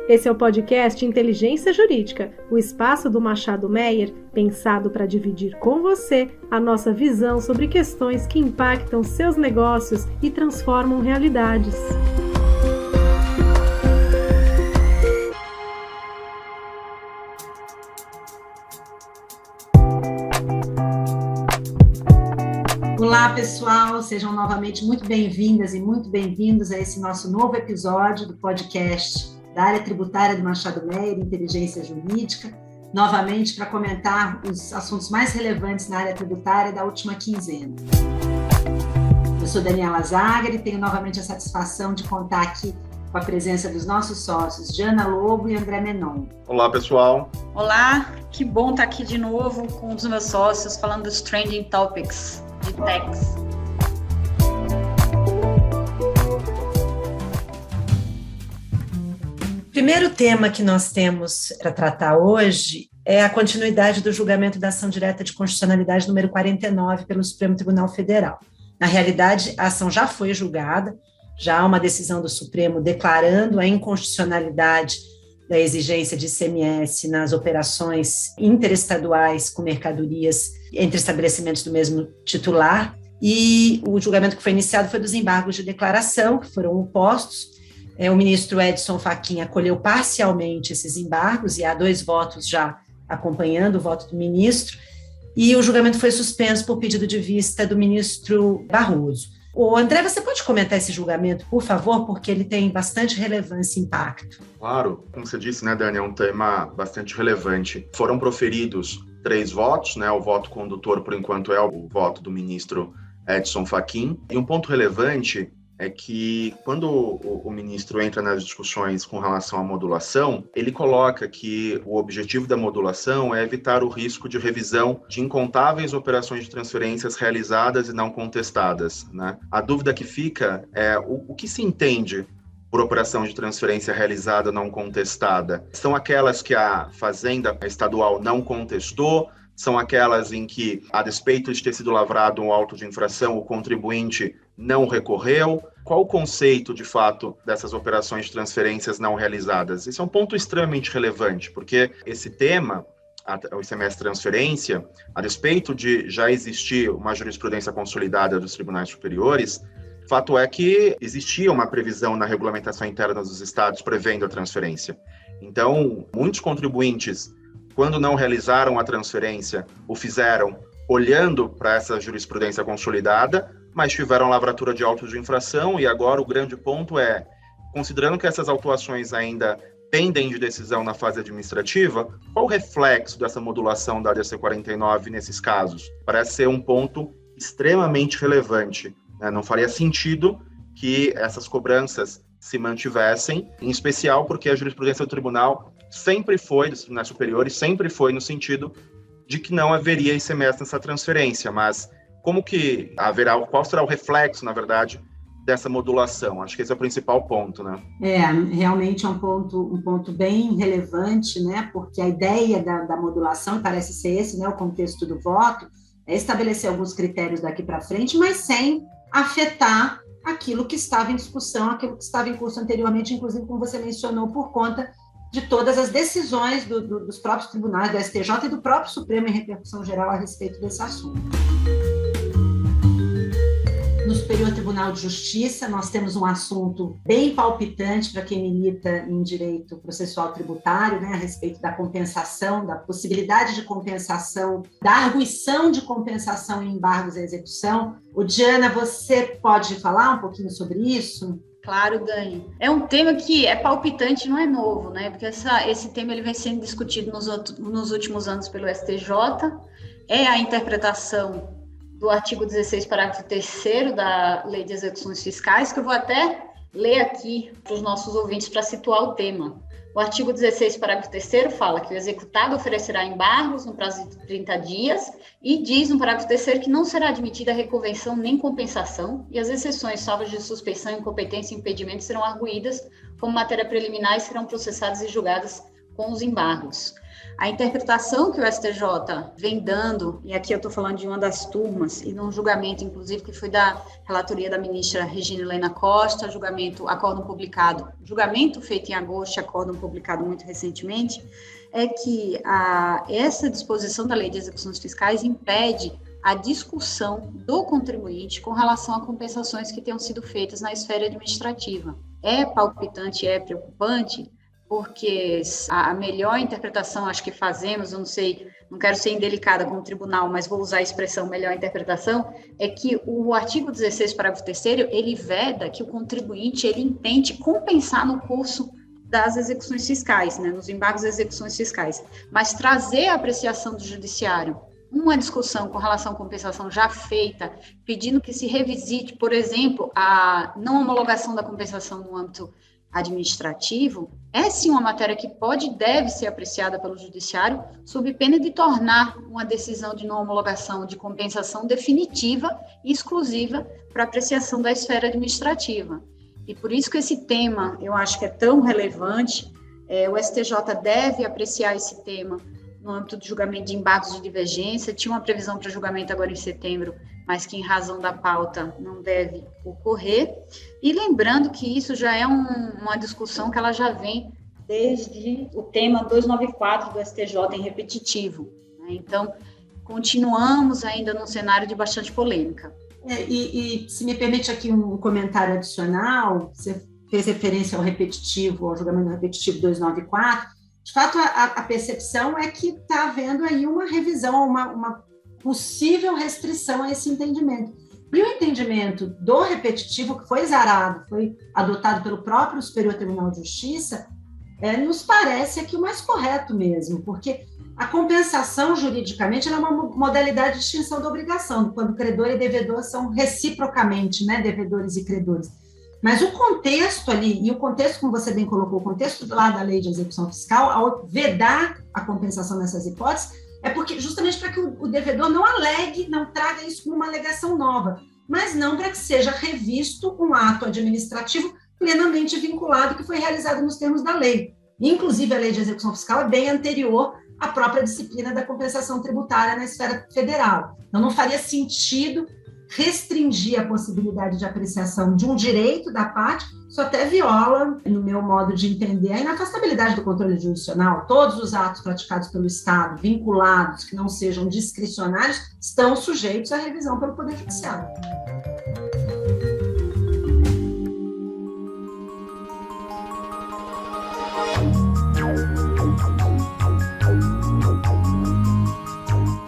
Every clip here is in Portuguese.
Esse é o podcast Inteligência Jurídica, o espaço do Machado Meyer, pensado para dividir com você a nossa visão sobre questões que impactam seus negócios e transformam realidades. Olá, pessoal, sejam novamente muito bem-vindas e muito bem-vindos a esse nosso novo episódio do podcast da área tributária do Machado Meyer, Inteligência Jurídica, novamente para comentar os assuntos mais relevantes na área tributária da última quinzena. Eu sou Daniela Zagari e tenho novamente a satisfação de contar aqui com a presença dos nossos sócios, Jana Lobo e André Menon. Olá, pessoal. Olá, que bom estar aqui de novo com um dos meus sócios falando dos Trending Topics de techs. O primeiro tema que nós temos para tratar hoje é a continuidade do julgamento da ação direta de constitucionalidade número 49 pelo Supremo Tribunal Federal. Na realidade, a ação já foi julgada, já há uma decisão do Supremo declarando a inconstitucionalidade da exigência de ICMS nas operações interestaduais com mercadorias entre estabelecimentos do mesmo titular, e o julgamento que foi iniciado foi dos embargos de declaração, que foram opostos. O ministro Edson Fachin acolheu parcialmente esses embargos, e há 2 votos já acompanhando o voto do ministro, e o julgamento foi suspenso por pedido de vista do ministro Barroso. André, você pode comentar esse julgamento, por favor, porque ele tem bastante relevância e impacto. Claro, como você disse, né, Dani, é um tema bastante relevante. Foram proferidos 3 votos, né, o voto condutor, por enquanto, é o voto do ministro Edson Fachin, e um ponto relevante é que quando o ministro entra nas discussões com relação à modulação, ele coloca que o objetivo da modulação é evitar o risco de revisão de incontáveis operações de transferências realizadas e não contestadas, né? A dúvida que fica é o que se entende por operação de transferência realizada não contestada? São aquelas que a Fazenda Estadual não contestou? São aquelas em que, a despeito de ter sido lavrado um auto de infração, o contribuinte não recorreu? Qual o conceito, de fato, dessas operações de transferências não realizadas? Esse é um ponto extremamente relevante, porque esse tema, o ICMS transferência, a despeito de já existir uma jurisprudência consolidada dos tribunais superiores, fato é que existia uma previsão na regulamentação interna dos estados prevendo a transferência. Então, muitos contribuintes, quando não realizaram a transferência, o fizeram olhando para essa jurisprudência consolidada, mas tiveram lavratura de autos de infração, e agora o grande ponto é, considerando que essas autuações ainda pendem de decisão na fase administrativa, qual o reflexo dessa modulação da ADC 49 nesses casos? Parece ser um ponto extremamente relevante, né? Não faria sentido que essas cobranças se mantivessem, em especial porque a jurisprudência do tribunal sempre foi, dos tribunais superiores, sempre foi no sentido de que não haveria ICMS nessa transferência, mas como que haverá, qual será o reflexo, na verdade, dessa modulação? Acho que esse é o principal ponto, né? Realmente é um ponto bem relevante, né? Porque a ideia da modulação, parece ser esse, né? O contexto do voto, é estabelecer alguns critérios daqui para frente, mas sem afetar aquilo que estava em discussão, aquilo que estava em curso anteriormente, inclusive, como você mencionou, por conta de todas as decisões dos próprios tribunais, do STJ e do próprio Supremo em repercussão geral a respeito desse assunto. No Superior Tribunal de Justiça, nós temos um assunto bem palpitante para quem milita em direito processual tributário, né, a respeito da compensação, da possibilidade de compensação, da arguição de compensação em embargos à execução. Diana, você pode falar um pouquinho sobre isso? Claro, Dani. É um tema que é palpitante, não é novo, né? Porque esse tema ele vem sendo discutido nos últimos anos pelo STJ, é a interpretação do artigo 16, parágrafo 3º da Lei de Execuções Fiscais, que eu vou até ler aqui para os nossos ouvintes para situar o tema. O artigo 16, parágrafo 3º fala que o executado oferecerá embargos no prazo de 30 dias e diz no parágrafo 3º que não será admitida reconvenção nem compensação e as exceções salvas de suspeição, incompetência e impedimento serão arguídas como matéria preliminar e serão processadas e julgadas com os embargos. A interpretação que o STJ vem dando, e aqui eu estou falando de uma das turmas, e num julgamento, inclusive, que foi da relatoria da ministra Regina Helena Costa, acórdão feito em agosto, acórdão publicado muito recentemente, é que essa disposição da Lei de Execuções Fiscais impede a discussão do contribuinte com relação a compensações que tenham sido feitas na esfera administrativa. É palpitante, é preocupante, porque a melhor interpretação, acho que fazemos, eu não sei, não quero ser indelicada com o tribunal, mas vou usar a expressão melhor interpretação, é que o artigo 16, parágrafo 3º, ele veda que o contribuinte, ele intente compensar no curso das execuções fiscais, né, nos embargos das execuções fiscais, mas trazer a apreciação do judiciário, uma discussão com relação à compensação já feita, pedindo que se revisite, por exemplo, a não homologação da compensação no âmbito administrativo, é sim uma matéria que pode e deve ser apreciada pelo judiciário, sob pena de tornar uma decisão de não homologação de compensação definitiva e exclusiva para apreciação da esfera administrativa. E por isso que esse tema, eu acho que é tão relevante, o STJ deve apreciar esse tema no âmbito do julgamento de embargos de divergência. Tinha uma previsão para julgamento agora em setembro, mas que em razão da pauta não deve ocorrer. E lembrando que isso já é uma discussão que ela já vem desde o tema 294 do STJ em repetitivo, né? Então, continuamos ainda num cenário de bastante polêmica. E se me permite aqui um comentário adicional, você fez referência ao julgamento repetitivo 294, de fato, a percepção é que está havendo aí uma revisão, uma possível restrição a esse entendimento. E o entendimento do repetitivo, que foi zarado, foi adotado pelo próprio Superior Tribunal de Justiça, nos parece aqui o mais correto mesmo, porque a compensação, juridicamente, ela é uma modalidade de extinção da obrigação, quando credor e devedor são reciprocamente, né, devedores e credores. Mas o contexto ali, e o contexto, como você bem colocou, o contexto lá da Lei de Execução Fiscal, ao vedar a compensação nessas hipóteses, é porque justamente para que o devedor não alegue, não traga isso como uma alegação nova, mas não para que seja revisto um ato administrativo plenamente vinculado que foi realizado nos termos da lei. Inclusive, a Lei de Execução Fiscal é bem anterior à própria disciplina da compensação tributária na esfera federal. Então, não faria sentido restringir a possibilidade de apreciação de um direito da parte, isso até viola, no meu modo de entender, a inafastabilidade do controle jurisdicional. Todos os atos praticados pelo Estado, vinculados, que não sejam discricionários, estão sujeitos à revisão pelo Poder Judiciário.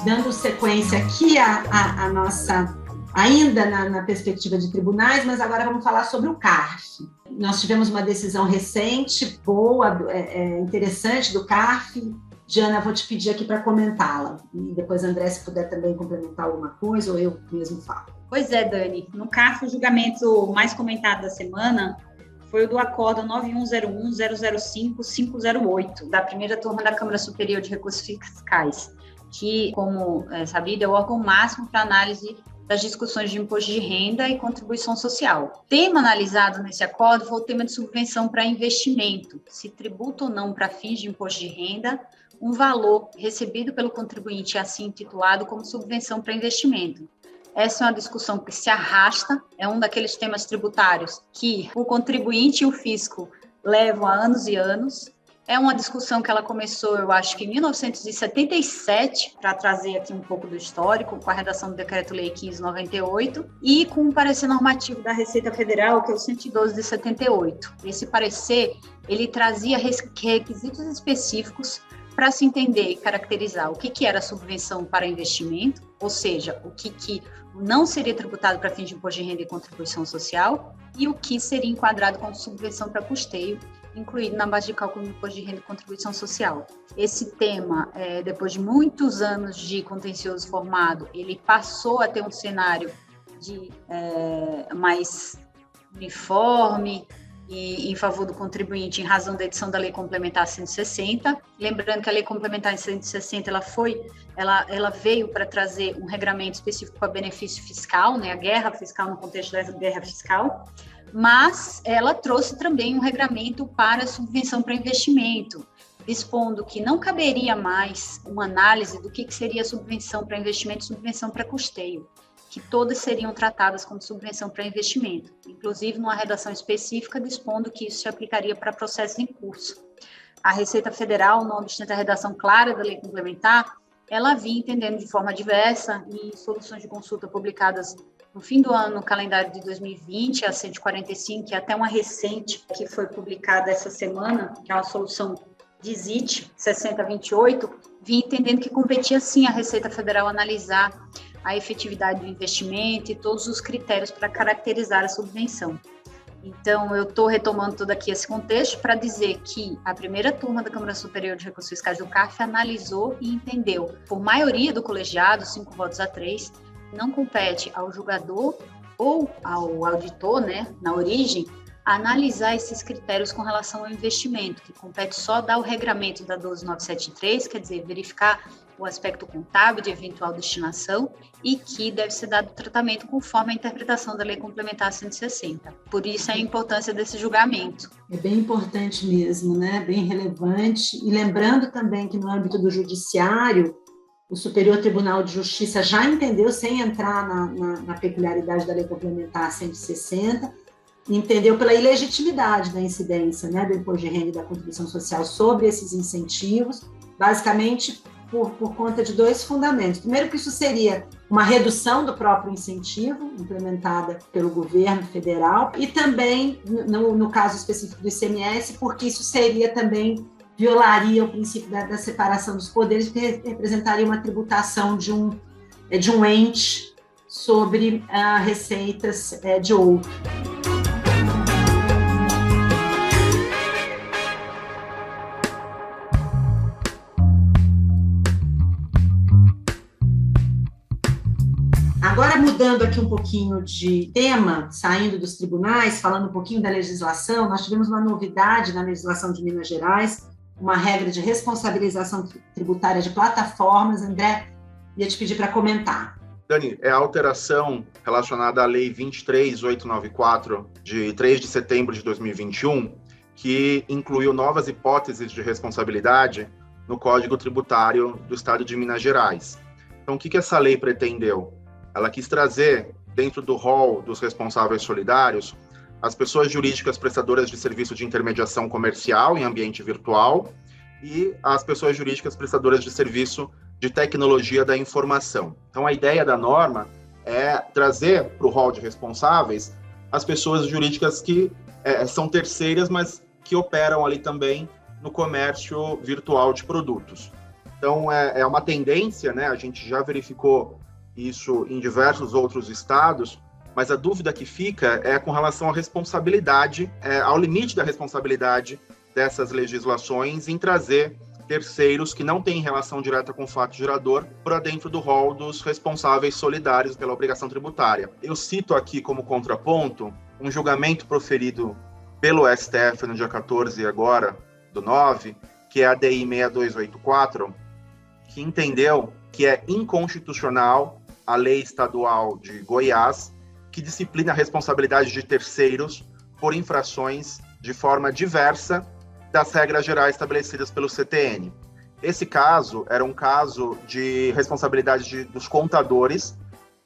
Dando sequência aqui a nossa... ainda na perspectiva de tribunais, mas agora vamos falar sobre o CARF. Nós tivemos uma decisão recente, boa, interessante do CARF. Diana, vou te pedir aqui para comentá-la. E depois, André, se puder também complementar alguma coisa, ou eu mesmo falo. Pois é, Dani. No CARF, o julgamento mais comentado da semana foi o do acórdão 9101005508, da primeira turma da Câmara Superior de Recursos Fiscais, que, como é sabido, é o órgão máximo para análise das discussões de imposto de renda e contribuição social. O tema analisado nesse acordo foi o tema de subvenção para investimento, se tributa ou não para fins de imposto de renda um valor recebido pelo contribuinte assim intitulado como subvenção para investimento. Essa é uma discussão que se arrasta, é um daqueles temas tributários que o contribuinte e o fisco levam há anos e anos. É uma discussão que ela começou, eu acho que em 1977, para trazer aqui um pouco do histórico, com a redação do Decreto-Lei 1598, e com o parecer normativo da Receita Federal, que é o 112 de 78. Esse parecer, ele trazia requisitos específicos para se entender e caracterizar o que era subvenção para investimento, ou seja, o que não seria tributado para fins de imposto de renda e contribuição social, e o que seria enquadrado como subvenção para custeio, incluído na base de cálculo do imposto de renda e contribuição social. Esse tema, depois de muitos anos de contencioso formado, ele passou a ter um cenário de mais uniforme e em favor do contribuinte em razão da edição da Lei Complementar 160. Lembrando que a Lei Complementar 160 ela veio para trazer um regramento específico para benefício fiscal, né, a guerra fiscal no contexto da guerra fiscal, mas ela trouxe também um regramento para subvenção para investimento, dispondo que não caberia mais uma análise do que seria subvenção para investimento e subvenção para custeio, que todas seriam tratadas como subvenção para investimento, inclusive numa redação específica dispondo que isso se aplicaria para processos em curso. A Receita Federal, não obstante a redação clara da lei complementar, ela vinha entendendo de forma diversa e soluções de consulta publicadas no fim do ano, no calendário de 2020, a 145, e até uma recente que foi publicada essa semana, que é uma solução de ZIT 6028, vinha entendendo que competia sim à Receita Federal analisar a efetividade do investimento e todos os critérios para caracterizar a subvenção. Então, eu estou retomando todo aqui esse contexto para dizer que a primeira turma da Câmara Superior de Recursos Fiscais do CARF analisou e entendeu, por maioria do colegiado, 5-3, não compete ao julgador ou ao auditor, né, na origem, analisar esses critérios com relação ao investimento, que compete só dar o regramento da 12973, quer dizer, verificar o aspecto contábil de eventual destinação e que deve ser dado tratamento conforme a interpretação da Lei Complementar 160. Por isso a importância desse julgamento. É bem importante mesmo, né? Bem relevante. E lembrando também que no âmbito do judiciário, o Superior Tribunal de Justiça já entendeu, sem entrar na peculiaridade da Lei Complementar 160, entendeu pela ilegitimidade da incidência, né, do imposto de renda e da contribuição social sobre esses incentivos, basicamente por conta de dois fundamentos. Primeiro, que isso seria uma redução do próprio incentivo, implementada pelo governo federal, e também, no caso específico do ICMS, porque isso seria também, violaria o princípio da separação dos poderes, porque representaria uma tributação de um ente sobre receitas de outro. Agora, mudando aqui um pouquinho de tema, saindo dos tribunais, falando um pouquinho da legislação, nós tivemos uma novidade na legislação de Minas Gerais, uma regra de responsabilização tributária de plataformas. André, ia te pedir para comentar. Dani, é a alteração relacionada à Lei 23.894, de 3 de setembro de 2021, que incluiu novas hipóteses de responsabilidade no Código Tributário do Estado de Minas Gerais. Então, o que essa lei pretendeu? Ela quis trazer, dentro do rol dos responsáveis solidários, as pessoas jurídicas prestadoras de serviço de intermediação comercial em ambiente virtual e as pessoas jurídicas prestadoras de serviço de tecnologia da informação. Então, a ideia da norma é trazer para o rol de responsáveis as pessoas jurídicas que são terceiras, mas que operam ali também no comércio virtual de produtos. Então, é uma tendência, né? A gente já verificou isso em diversos outros estados, mas a dúvida que fica é com relação à responsabilidade, ao limite da responsabilidade dessas legislações em trazer terceiros que não têm relação direta com o fato gerador para dentro do rol dos responsáveis solidários pela obrigação tributária. Eu cito aqui como contraponto um julgamento proferido pelo STF no dia 14 agora, do 9, que é a DI 6284, que entendeu que é inconstitucional a lei estadual de Goiás, que disciplina a responsabilidade de terceiros por infrações de forma diversa das regras gerais estabelecidas pelo CTN. Esse caso era um caso de responsabilidade dos contadores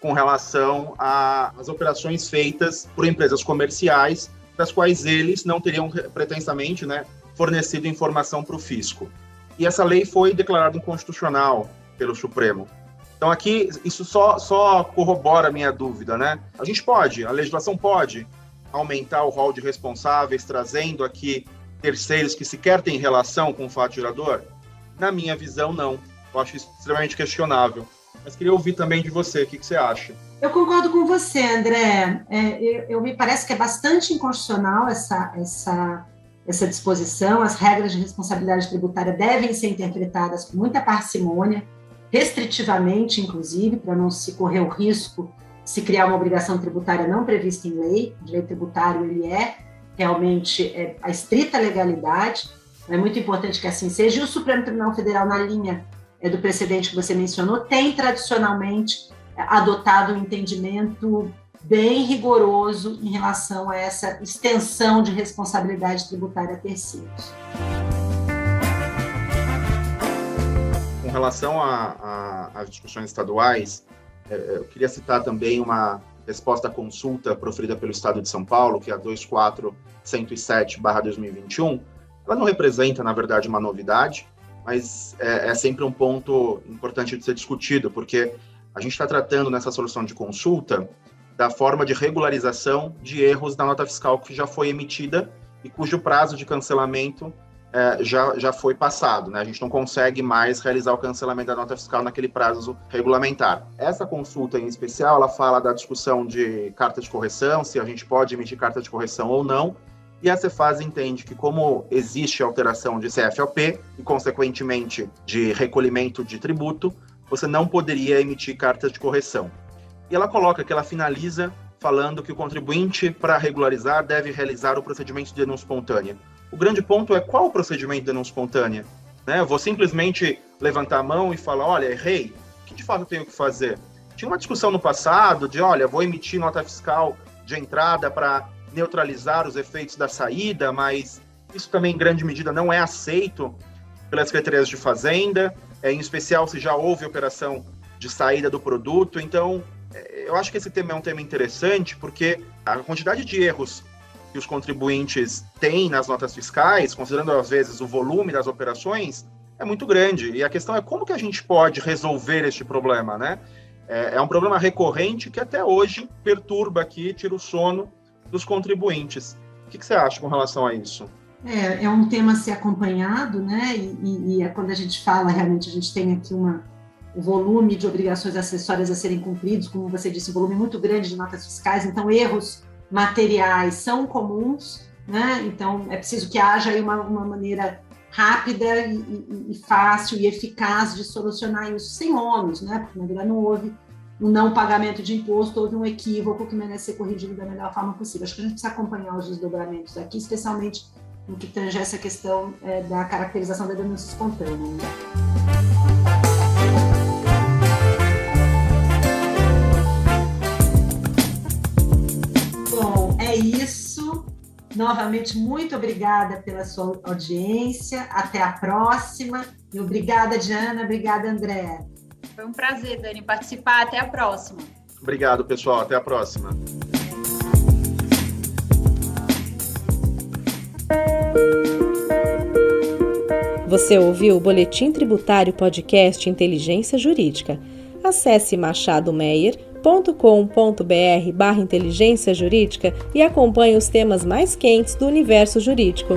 com relação às operações feitas por empresas comerciais, das quais eles não teriam pretensamente, né, fornecido informação para o fisco. E essa lei foi declarada inconstitucional pelo Supremo. Então aqui, isso só corrobora a minha dúvida, né? A legislação pode aumentar o rol de responsáveis, trazendo aqui terceiros que sequer têm relação com o fato gerador? Na minha visão, não. Eu acho isso extremamente questionável. Mas queria ouvir também de você, o que você acha? Eu concordo com você, André. Me parece que é bastante inconstitucional essa disposição. As regras de responsabilidade tributária devem ser interpretadas com muita parcimônia, restritivamente, inclusive, para não se correr o risco de se criar uma obrigação tributária não prevista em lei. O direito tributário, ele realmente a estrita legalidade. É muito importante que assim seja. E o Supremo Tribunal Federal, na linha do precedente que você mencionou, tem tradicionalmente adotado um entendimento bem rigoroso em relação a essa extensão de responsabilidade tributária a terceiros. com relação às discussões estaduais, eu queria citar também uma resposta à consulta proferida pelo Estado de São Paulo, que é a 24107/2021. Ela não representa, na verdade, uma novidade, mas é sempre um ponto importante de ser discutido, porque a gente está tratando nessa solução de consulta da forma de regularização de erros da nota fiscal que já foi emitida e cujo prazo de cancelamento já foi passado, né? A gente não consegue mais realizar o cancelamento da nota fiscal naquele prazo regulamentar. Essa consulta, em especial, ela fala da discussão de carta de correção, se a gente pode emitir carta de correção ou não, e a Cefaz entende que, como existe alteração de CFOP e, consequentemente, de recolhimento de tributo, você não poderia emitir carta de correção. E ela coloca que ela finaliza falando que o contribuinte, para regularizar, deve realizar o procedimento de denúncia espontânea. O grande ponto é qual o procedimento de denúncia espontânea? Né? Eu vou simplesmente levantar a mão e falar, olha, errei, o que de fato eu tenho que fazer? Tinha uma discussão no passado de, olha, vou emitir nota fiscal de entrada para neutralizar os efeitos da saída, mas isso também, em grande medida, não é aceito pelas secretarias de Fazenda, em especial se já houve operação de saída do produto. Então, eu acho que esse tema é um tema interessante, porque a quantidade de erros que os contribuintes têm nas notas fiscais, considerando às vezes o volume das operações, é muito grande. E a questão é como que a gente pode resolver este problema, né? É um problema recorrente que até hoje perturba aqui, tira o sono dos contribuintes. O que você acha com relação a isso? É um tema a ser acompanhado, né? E quando a gente fala, realmente, a gente tem aqui um volume de obrigações acessórias a serem cumpridos, como você disse, um volume muito grande de notas fiscais, então erros materiais são comuns, né? Então é preciso que haja aí uma maneira rápida e fácil e eficaz de solucionar isso sem ônus, né? Porque na verdade não houve um não pagamento de imposto, houve um equívoco que merece ser corrigido da melhor forma possível. Acho que a gente precisa acompanhar os desdobramentos aqui, especialmente no que tange essa questão da caracterização da denúncia espontânea. Né? Bom, é isso. Novamente, muito obrigada pela sua audiência. Até a próxima. E obrigada, Diana. Obrigada, André. Foi um prazer, Dani, participar. Até a próxima. Obrigado, pessoal. Até a próxima. Você ouviu o Boletim Tributário Podcast Inteligência Jurídica. Acesse machadomeyer.com.br/inteligência jurídica e acompanhe os temas mais quentes do universo jurídico.